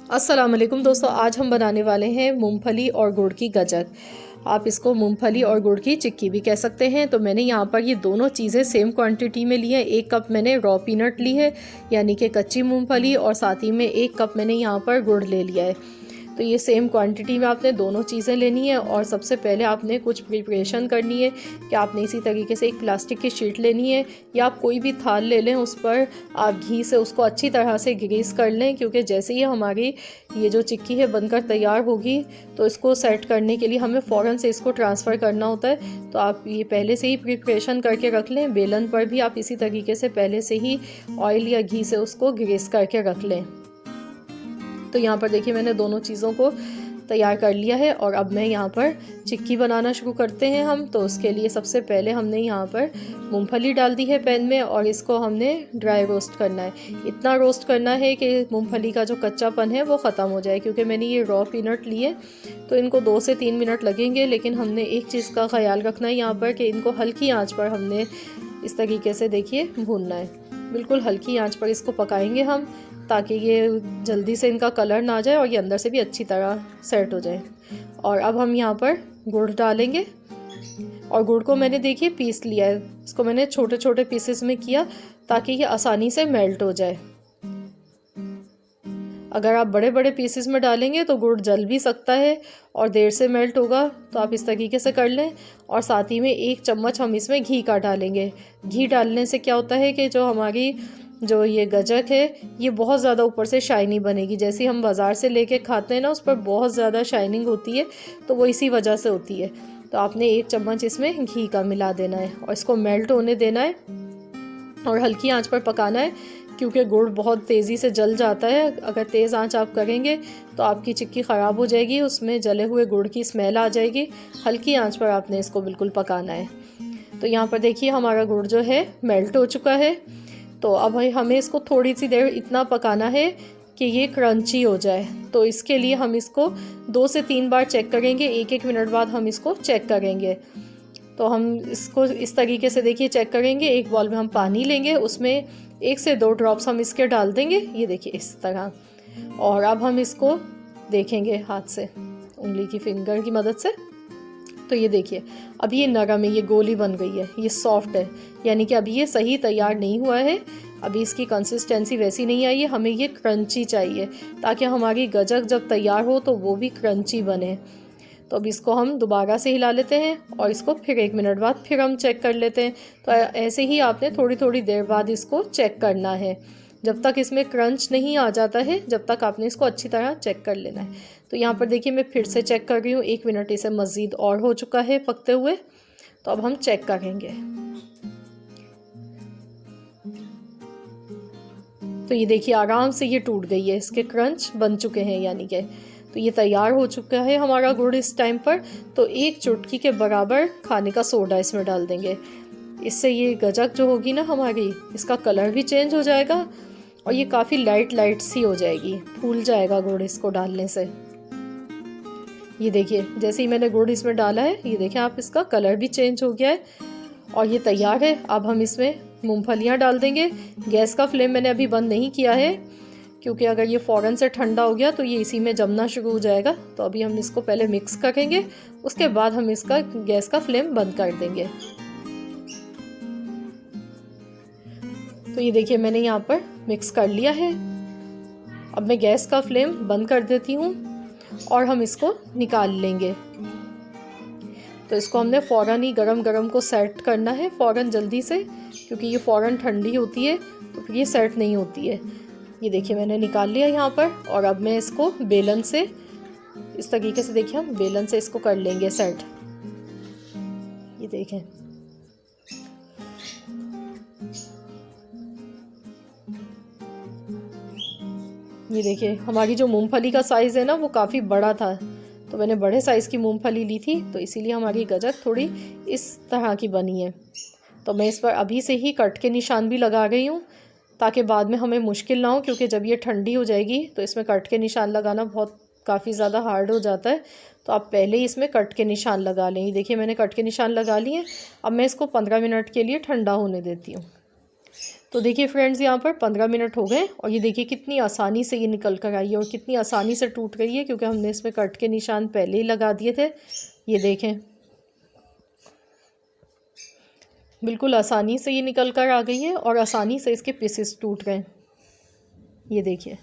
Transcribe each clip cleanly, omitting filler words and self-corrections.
अस्सलाम वालेकुम दोस्तों, आज हम बनाने वाले हैं मूंगफली और गुड़ की गजक। आप इसको मूंगफली और गुड़ की चिक्की भी कह सकते हैं। तो मैंने यहाँ पर ये दोनों चीज़ें सेम क्वांटिटी में ली है। 1 कप मैंने रॉ पीनट ली है यानी कि कच्ची मूंगफली, और साथ ही में 1 कप मैंने यहाँ पर गुड़ ले लिया है। तो ये सेम क्वांटिटी में आपने दोनों चीज़ें लेनी है। और सबसे पहले आपने कुछ प्रिपरेशन करनी है कि आपने इसी तरीके से एक प्लास्टिक की शीट लेनी है या आप कोई भी थाल ले लें, उस पर आप घी से उसको अच्छी तरह से ग्रीस कर लें, क्योंकि जैसे ही हमारी ये जो चिक्की है बनकर तैयार होगी तो इसको सेट करने के लिए हमें फ़ौरन से इसको ट्रांसफ़र करना होता है। तो आप ये पहले से ही प्रिपरेशन करके रख लें। बेलन पर भी आप इसी तरीके से पहले से ही ऑयल या घी से उसको ग्रीस करके रख लें। तो यहाँ पर देखिए मैंने दोनों चीज़ों को तैयार कर लिया है। और अब मैं यहाँ पर चिक्की बनाना शुरू करते हैं हम। तो उसके लिए सबसे पहले हमने यहाँ पर मूंगफली डाल दी है पैन में, और इसको हमने ड्राई रोस्ट करना है। इतना रोस्ट करना है कि मूंगफली का जो कच्चापन है वो ख़त्म हो जाए, क्योंकि मैंने ये रॉ पीनट लिए तो इनको 2 से 3 मिनट लगेंगे। लेकिन हमने एक चीज़ का ख्याल रखना है यहाँ पर कि इनको हल्की आँच पर हमने इस तरीके से देखिए भूनना है। बिल्कुल हल्की आँच पर इसको पकाएंगे हम, ताकि ये जल्दी से इनका कलर ना जाए और ये अंदर से भी अच्छी तरह सेट हो जाए। और अब हम यहाँ पर गुड़ डालेंगे, और गुड़ को मैंने देखिए पीस लिया है। इसको मैंने छोटे छोटे पीसेस में किया ताकि ये आसानी से मेल्ट हो जाए। अगर आप बड़े बड़े पीसेस में डालेंगे तो गुड़ जल भी सकता है और देर से मेल्ट होगा, तो आप इस तरीके से कर लें। और साथ ही में 1 चम्मच हम इसमें घी का डालेंगे। घी डालने से क्या होता है कि जो हमारी जो ये गजक है ये बहुत ज़्यादा ऊपर से शाइनी बनेगी। जैसे हम बाज़ार से लेके खाते हैं ना, उस पर बहुत ज़्यादा शाइनिंग होती है, तो वो इसी वजह से होती है। तो आपने 1 चम्मच इसमें घी का मिला देना है और इसको मेल्ट होने देना है और हल्की आंच पर पकाना है, क्योंकि गुड़ बहुत तेज़ी से जल जाता है। अगर तेज़ आंच आप करेंगे तो आपकी चिक्की ख़राब हो जाएगी, उसमें जले हुए गुड़ की स्मेल आ जाएगी। हल्की आंच पर आपने इसको बिल्कुल पकाना है। तो यहाँ पर देखिए हमारा गुड़ जो है मेल्ट हो चुका है। तो अब हमें इसको थोड़ी सी देर इतना पकाना है कि ये क्रंची हो जाए। तो इसके लिए हम इसको 2 से 3 बार चेक करेंगे। 1-1 मिनट बाद हम इसको चेक करेंगे। तो हम इसको इस तरीके से देखिए चेक करेंगे। एक बॉल में हम पानी लेंगे, उसमें 1 से 2 ड्रॉप्स हम इसके डाल देंगे, ये देखिए इस तरह। और अब हम इसको देखेंगे हाथ से, उंगली की फिंगर की मदद से। तो ये देखिए अभी ये नरम है, ये गोली बन गई है, ये सॉफ्ट है, यानी कि अभी ये सही तैयार नहीं हुआ है। अभी इसकी कंसिस्टेंसी वैसी नहीं आई है, हमें ये क्रंची चाहिए ताकि हमारी गजक जब तैयार हो तो वो भी क्रंची बने। तो अब इसको हम दोबारा से हिला लेते हैं और इसको फिर 1 मिनट बाद फिर हम चेक कर लेते हैं। तो ऐसे ही आपने थोड़ी थोड़ी देर बाद इसको चेक करना है। जब तक इसमें क्रंच नहीं आ जाता है, जब तक आपने इसको अच्छी तरह चेक कर लेना है। तो यहाँ पर देखिए मैं फिर से चेक कर रही हूँ, 1 मिनट इसे मज़ीद और हो चुका है पकते हुए। तो अब हम चेक करेंगे। तो ये देखिए आराम से ये टूट गई है, इसके क्रंच बन चुके हैं, यानी कि तो ये तैयार हो चुका है हमारा गुड़ इस टाइम पर। तो 1 चुटकी के बराबर खाने का सोडा इसमें डाल देंगे। इससे ये गजक जो होगी ना हमारी, इसका कलर भी चेंज हो जाएगा और ये काफ़ी लाइट लाइट सी हो जाएगी, फूल जाएगा गुड़ इसको डालने से। ये देखिए जैसे ही मैंने गुड़ इसमें डाला है, ये देखिए आप, इसका कलर भी चेंज हो गया है और ये तैयार है। अब हम इसमें मूंगफलियाँ डाल देंगे। गैस का फ्लेम मैंने अभी बंद नहीं किया है, क्योंकि अगर ये फ़ौरन से ठंडा हो गया तो ये इसी में जमना शुरू हो जाएगा। तो अभी हम इसको पहले मिक्स करेंगे, उसके बाद हम इसका गैस का फ्लेम बंद कर देंगे। तो ये देखिए मैंने यहाँ पर मिक्स कर लिया है। अब मैं गैस का फ्लेम बंद कर देती हूँ और हम इसको निकाल लेंगे। तो इसको हमने फ़ौरन ही गरम गरम को सेट करना है, फ़ौरन जल्दी से, क्योंकि ये फ़ौरन ठंडी होती है तो फिर ये सेट नहीं होती है। ये देखिए मैंने निकाल लिया यहाँ पर। और अब मैं इसको बेलन से इस तरीके से, देखिए हम बेलन से इसको कर लेंगे सेट। ये देखें, ये देखिए हमारी जो मूंगफली का साइज़ है ना वो काफ़ी बड़ा था, तो मैंने बड़े साइज़ की मूंगफली ली थी, तो इसीलिए हमारी गजक थोड़ी इस तरह की बनी है। तो मैं इस पर अभी से ही कट के निशान भी लगा गई हूँ, ताकि बाद में हमें मुश्किल ना हो, क्योंकि जब ये ठंडी हो जाएगी तो इसमें कट के निशान लगाना काफ़ी ज़्यादा हार्ड हो जाता है। तो आप पहले ही इसमें कट के निशान लगा लें। देखिए मैंने कट के निशान लगा लिए। अब मैं इसको 15 मिनट के लिए ठंडा होने देती हूँ। तो देखिए फ्रेंड्स, यहाँ पर 15 मिनट हो गए और ये देखिए कितनी आसानी से ये निकल कर आई है और कितनी आसानी से टूट गई है, क्योंकि हमने इसमें कट के निशान पहले ही लगा दिए थे। ये देखें, बिल्कुल आसानी से ये निकल कर आ गई है और आसानी से इसके पीसेस टूट गए। ये देखिए,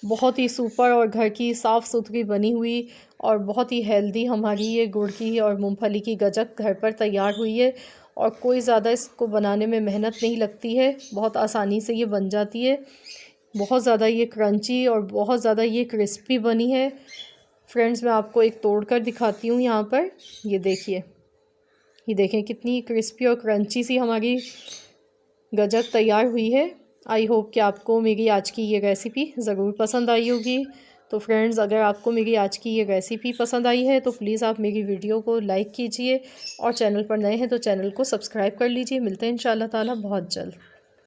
बहुत ही सुपर और घर की साफ़ सुथरी बनी हुई और बहुत ही हेल्दी हमारी ये गुड़ की और मूंगफली की गजक घर पर तैयार हुई है। और कोई ज़्यादा इसको बनाने में मेहनत नहीं लगती है, बहुत आसानी से ये बन जाती है। बहुत ज़्यादा ये क्रंची और बहुत ज़्यादा ये क्रिस्पी बनी है। फ्रेंड्स, मैं आपको एक तोड़ कर दिखाती हूँ यहाँ पर। ये देखिए, ये देखें कितनी क्रिस्पी और क्रंची सी हमारी गजक तैयार हुई है। आई होप कि आपको मेरी आज की ये रेसिपी ज़रूर पसंद आई होगी। तो फ्रेंड्स, अगर आपको मेरी आज की ये रेसिपी पसंद आई है तो प्लीज़ आप मेरी वीडियो को लाइक कीजिए और चैनल पर नए हैं तो चैनल को सब्सक्राइब कर लीजिए। मिलते हैं इंशाल्लाह ताला बहुत जल्द।